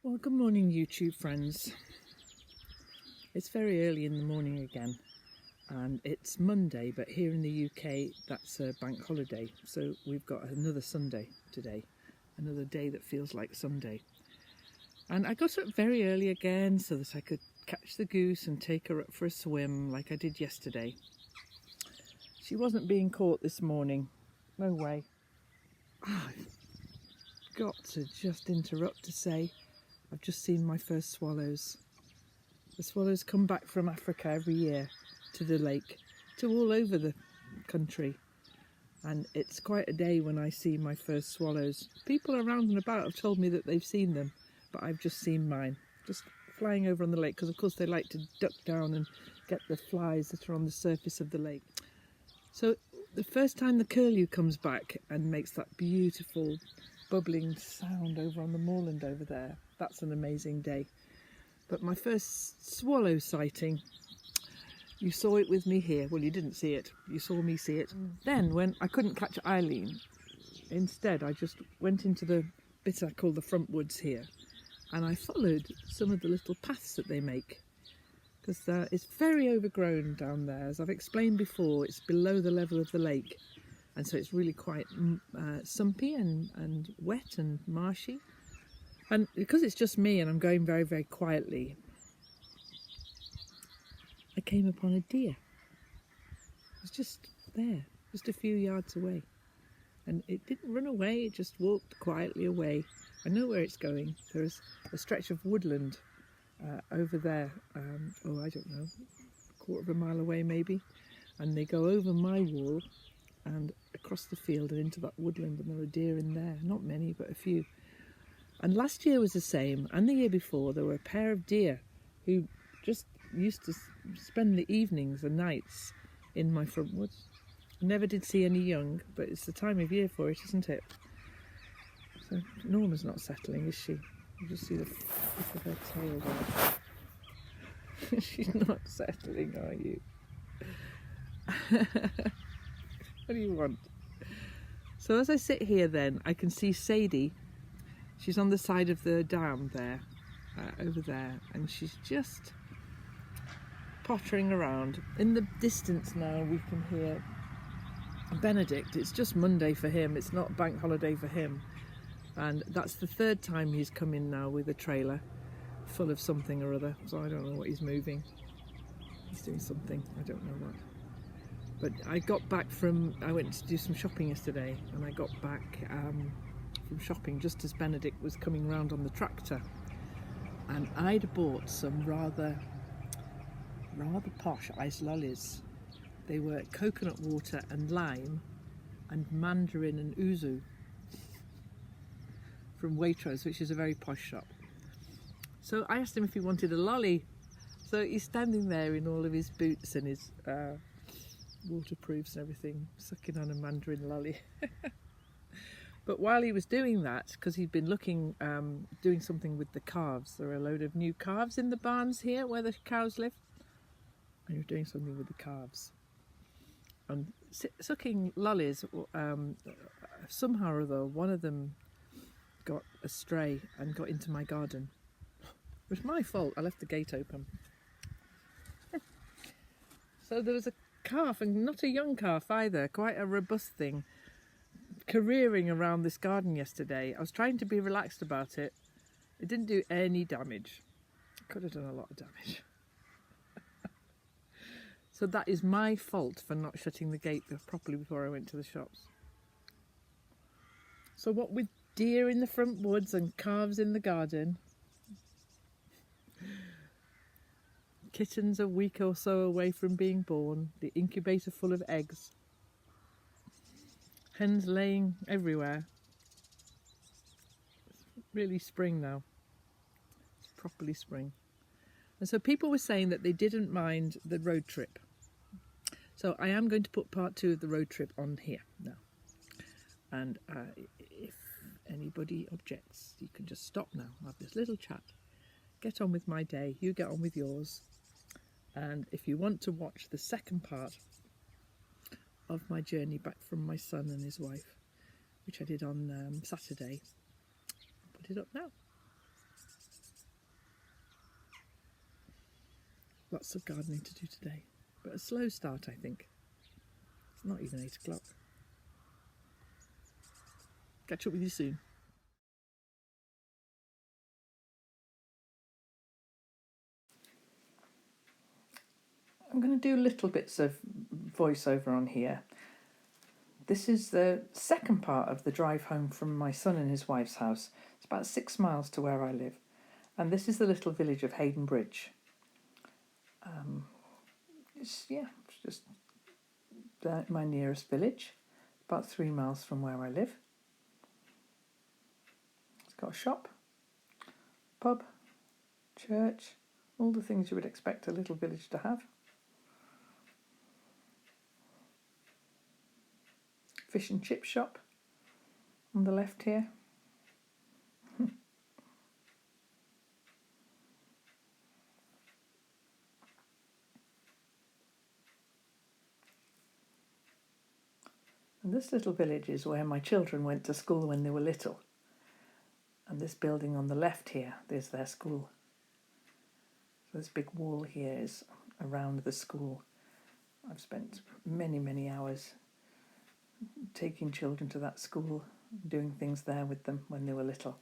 Well, good morning, YouTube friends. It's very early in the morning again, and it's Monday, but here in the UK, that's a bank holiday. So we've got another Sunday today, another day that feels like Sunday. And I got up very early again so that I could catch the goose and take her up for a swim like I did yesterday. She wasn't being caught this morning. No way. I've got to just interrupt to say I've just seen my first swallows. The swallows come back from Africa every year to the lake, to all over the country. And it's quite a day when I see my first swallows. People around and about have told me that they've seen them, but I've just seen mine, just flying over on the lake, because of course they like to duck down and get the flies that are on the surface of the lake. So the first time the curlew comes back and makes that beautiful bubbling sound over on the moorland over there, that's an amazing day. But my first swallow sighting, you saw it with me here. Well, you didn't see it, you saw me see it. Then when I couldn't catch Eileen, instead I just went into the bit I call the front woods here, and I followed some of the little paths that they make, because it's very overgrown down there. As I've explained before, it's below the level of the lake, and so it's really quite sumpy and wet and marshy. And because it's just me and I'm going very, very quietly, I came upon a deer. It was just there, just a few yards away. And it didn't run away, it just walked quietly away. I know where it's going. There's a stretch of woodland over there, I don't know, a quarter of a mile away maybe. And they go over my wall and across the field and into that woodland, and there are deer in there. Not many, but a few. And last year was the same, and the year before there were a pair of deer who just used to spend the evenings and nights in my front woods. I never did see any young, but it's the time of year for it, isn't it? So Norma's not settling, is she? You just see the flip of her tail there. She's not settling, are you? What do you want? So as I sit here then, I can see Sadie. She's on the side of the dam there, over there, and she's just pottering around. In the distance now we can hear Benedict. It's just Monday for him, it's not bank holiday for him. And that's the third time he's come in now with a trailer full of something or other. So I don't know what he's moving. He's doing something, I don't know what. But I went to do some shopping yesterday, and I got back from shopping just as Benedict was coming round on the tractor, and I'd bought some rather posh ice lollies. They were coconut water and lime and mandarin and ouzo from Waitrose, which is a very posh shop. So I asked him if he wanted a lolly. So he's standing there in all of his boots and his waterproofs and everything, sucking on a mandarin lolly. But while he was doing that, because he'd been doing something with the calves, there are a load of new calves in the barns here where the cows live, and he was doing something with the calves. And sucking lollies, somehow or other, one of them got astray and got into my garden. It was my fault, I left the gate open. So there was a calf, and not a young calf either, quite a robust thing, careering around this garden yesterday. I was trying to be relaxed about it. It didn't do any damage. It could have done a lot of damage. So that is my fault for not shutting the gate properly before I went to the shops. So what with deer in the front woods and calves in the garden, kittens a week or so away from being born, the incubator full of eggs, hens laying everywhere. It's really spring now. It's properly spring. And so people were saying that they didn't mind the road trip. So I am going to put part 2 of the road trip on here now. And if anybody objects, you can just stop now. I'll have this little chat. Get on with my day. You get on with yours. And if you want to watch the second part of my journey back from my son and his wife, which I did on Saturday, I'll put it up now. Lots of gardening to do today, but a slow start, I think. It's not even 8 o'clock. Catch up with you soon. I'm going to do little bits of voiceover on here. This is the second part of the drive home from my son and his wife's house. It's about 6 miles to where I live. And this is the little village of Hayden Bridge. It's just my nearest village, about 3 miles from where I live. It's got a shop, pub, church, all the things you would expect a little village to have. Fish and chip shop on the left here. And this little village is where my children went to school when they were little. And this building on the left here, there's their school. So this big wall here is around the school. I've spent many, many hours taking children to that school, doing things there with them when they were little.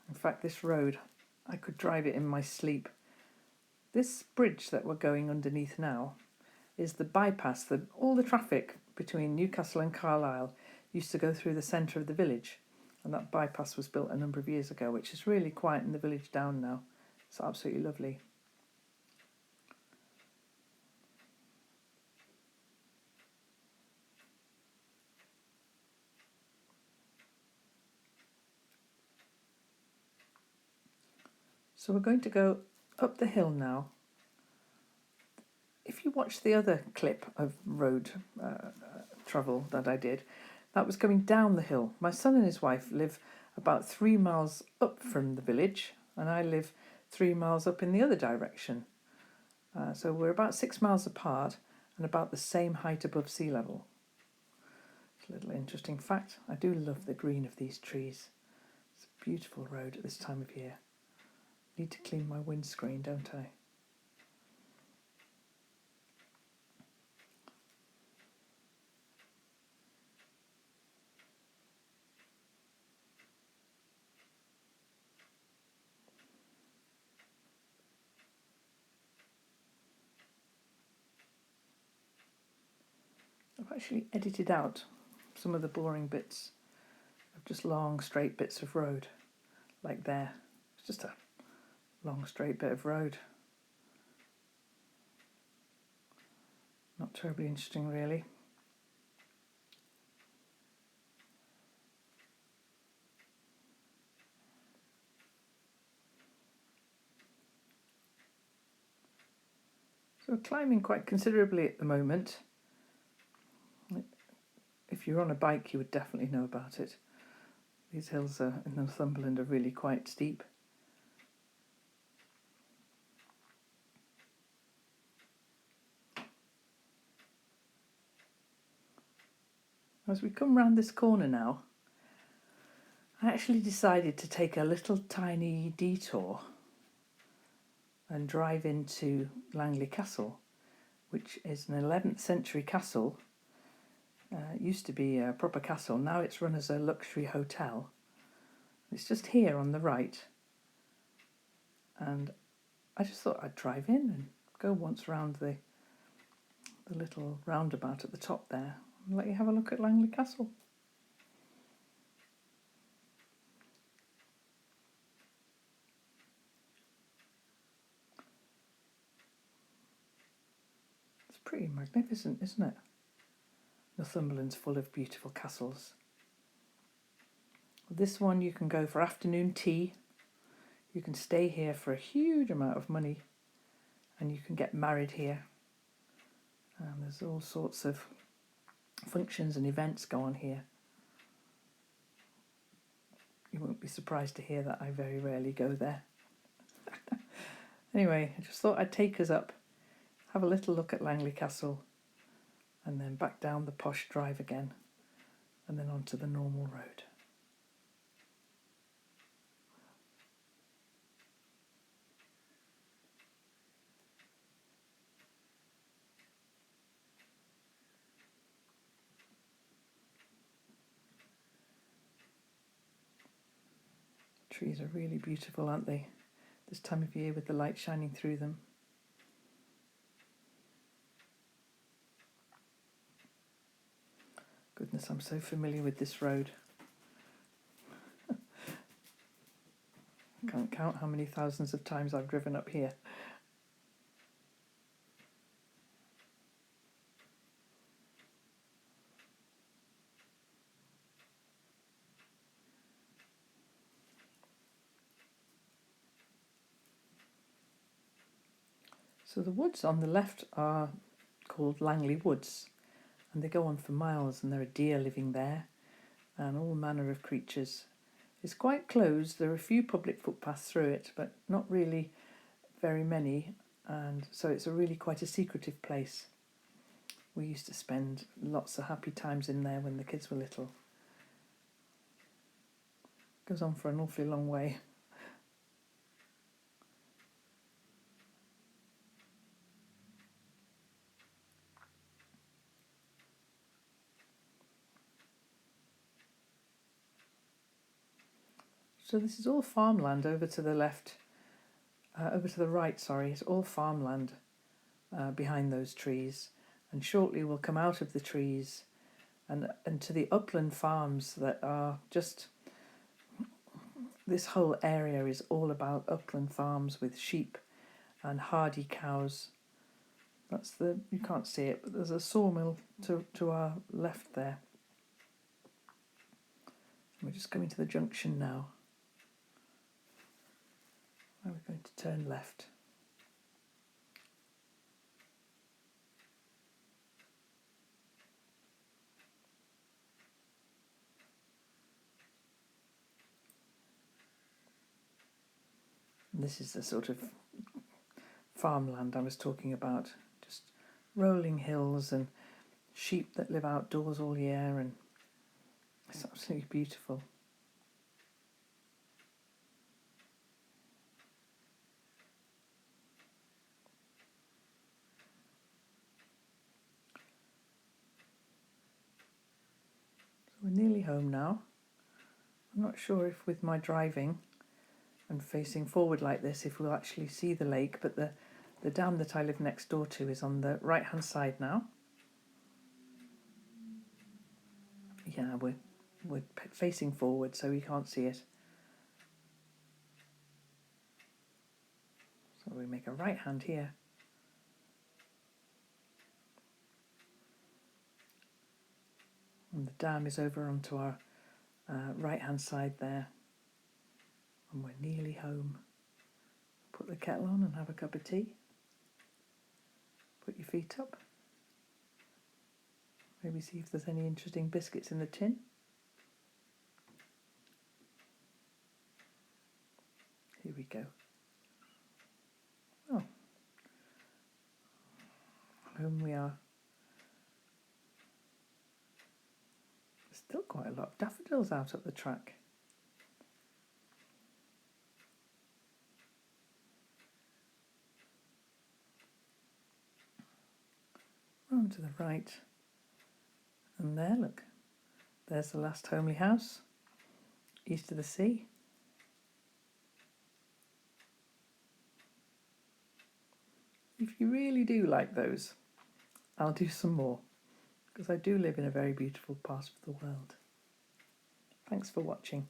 In fact, this road, I could drive it in my sleep. This bridge that we're going underneath now is the bypass that all the traffic between Newcastle and Carlisle used to go through the centre of the village. And that bypass was built a number of years ago, which is really quieting the village down now. It's absolutely lovely. So we're going to go up the hill now. If you watch the other clip of road travel that I did, that was going down the hill. My son and his wife live about 3 miles up from the village, and I live 3 miles up in the other direction. So we're about 6 miles apart and about the same height above sea level. It's a little interesting fact. I do love the green of these trees. It's a beautiful road at this time of year. Need to clean my windscreen, don't I? I've actually edited out some of the boring bits of just long straight bits of road, like there. It's just a long straight bit of road. Not terribly interesting, really. So we're climbing quite considerably at the moment. If you're on a bike, you would definitely know about it. These hills in Northumberland are really quite steep. As we come round this corner now, I actually decided to take a little tiny detour and drive into Langley Castle, which is an 11th century castle. It used to be a proper castle, now it's run as a luxury hotel. It's just here on the right, and I just thought I'd drive in and go once round the little roundabout at the top there and let you have a look at Langley Castle. It's pretty magnificent, isn't it? Northumberland's full of beautiful castles. This one you can go for afternoon tea. You can stay here for a huge amount of money, and you can get married here. There's all sorts of functions and events go on here. You won't be surprised to hear that I very rarely go there. Anyway, I just thought I'd take us up, have a little look at Langley Castle, and then back down the posh drive again, and then onto the normal road. Trees are really beautiful, aren't they? This time of year with the light shining through them. Goodness, I'm so familiar with this road. Can't count how many thousands of times I've driven up here. So the woods on the left are called Langley Woods, and they go on for miles, and there are deer living there and all manner of creatures. It's quite closed. There are a few public footpaths through it, but not really very many, and so it's really quite a secretive place. We used to spend lots of happy times in there when the kids were little. Goes on for an awfully long way. So this is all farmland over to the left, over to the right, sorry. It's all farmland behind those trees. And shortly we'll come out of the trees and to the upland farms that are just... This whole area is all about upland farms with sheep and hardy cows. That's you can't see it, but there's a sawmill to our left there. We're just coming to the junction now. Now we're going to turn left. And this is the sort of farmland I was talking about. Just rolling hills and sheep that live outdoors all year, and it's absolutely beautiful. So we're nearly home now. I'm not sure if with my driving and facing forward like this, if we'll actually see the lake, but the dam that I live next door to is on the right hand side now. Yeah, we're facing forward, so we can't see it. So we make a right hand here. And the dam is over onto our right hand side there. And we're nearly home. Put the kettle on and have a cup of tea. Put your feet up. Maybe see if there's any interesting biscuits in the tin. Here we go. Oh, home we are. There's still quite a lot of daffodils out up the track. Round to the right. And there, look. There's the last homely house, east of the sea. If you really do like those, I'll do some more, because I do live in a very beautiful part of the world. Thanks for watching.